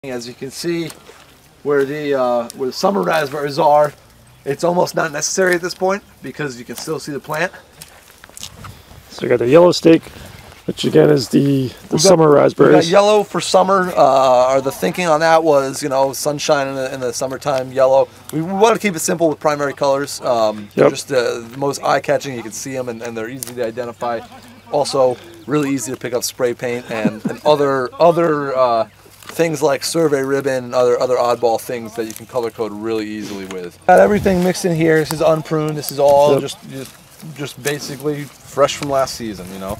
As you can see, where the summer raspberries are, it's almost not necessary at this point because you can still see the plant. So we got the yellow stake, which again is the summer raspberries. We got yellow for summer. Or the thinking on that was, you know, sunshine in the summertime, yellow. We want to keep it simple with primary colors. They're just the most eye-catching. You can see them, and they're easy to identify. Also, really easy to pick up spray paint and other things like survey ribbon and other oddball things that you can color code really easily with. Got everything mixed in here. This is unpruned. This is all just basically fresh from last season. You know,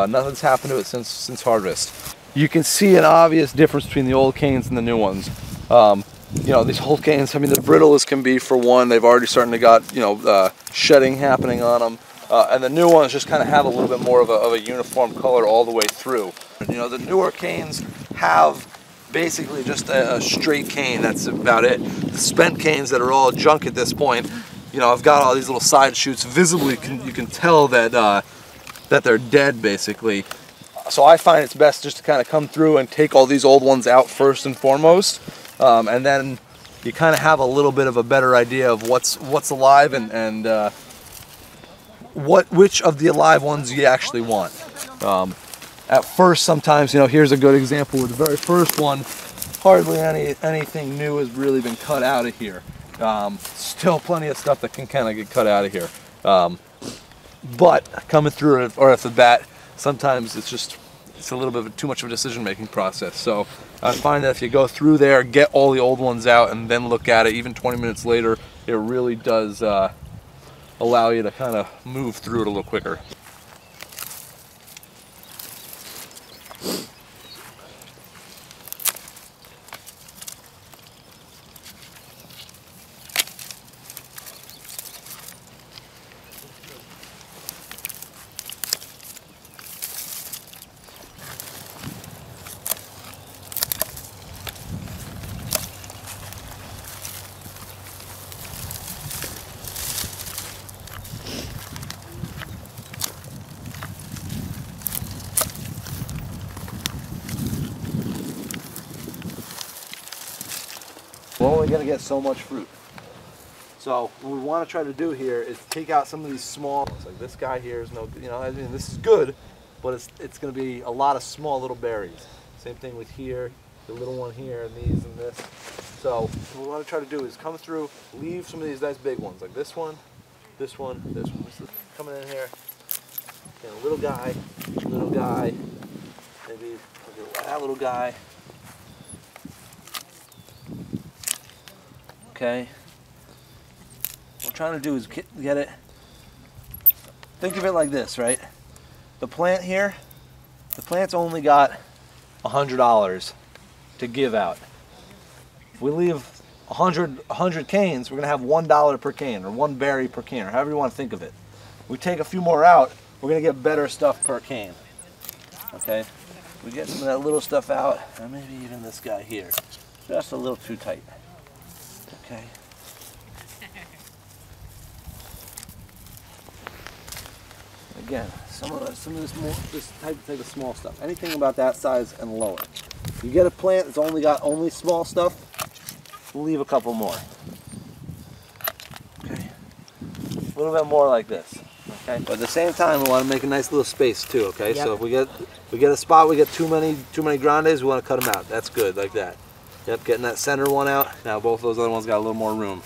nothing's happened to it since harvest. You can see an obvious difference between the old canes and the new ones. You know, these old canes, I mean, the brittle as can be for one. They've already starting to got, you know, shedding happening on them. And the new ones just kind of have a little bit more of a uniform color all the way through. You know, the newer canes have basically just a straight cane. That's about it. The spent canes that are all junk at this point, you know, I've got all these little side shoots. Visibly, you can tell that that they're dead, basically. So I find it's best just to kind of come through and take all these old ones out first and foremost, and then you kind of have a little bit of a better idea of what's alive and which of the alive ones you actually want. At first, sometimes, you know, here's a good example with the very first one. Hardly anything new has really been cut out of here. Still plenty of stuff that can kind of get cut out of here. But coming through it, or at the bat, sometimes it's a little bit of too much of a decision-making process. So I find that if you go through there, get all the old ones out, and then look at it, even 20 minutes later, it really does allow you to kind of move through it a little quicker. We're only going to get so much fruit. So what we want to try to do here is take out some of these small, like this guy here is no, you know, I mean, this is good, but it's going to be a lot of small little berries. Same thing with here, the little one here, and these and this. So what we want to try to do is come through, leave some of these nice big ones, like this one, this one, this one. This is coming in here. Okay, a little guy, maybe that little guy. Okay, what we're trying to do is get it, think of it like this, right? The plant here, the plant's only got $100 to give out. If we leave 100 canes, we're gonna have $1 per cane, or 1 berry per cane, or however you want to think of it. We take a few more out, we're gonna get better stuff per cane. Okay, we get some of that little stuff out, and maybe even this guy here, just a little too tight. Okay. Again, some of this type of small stuff. Anything about that size and lower. You get a plant that's only small stuff, we'll leave a couple more. Okay. A little bit more like this. Okay. But at the same time, we want to make a nice little space too. Okay. Yep. So if we get a spot, we get too many grandes, we want to cut them out. That's good, like that. Yep, getting that center one out. Now both those other ones got a little more room.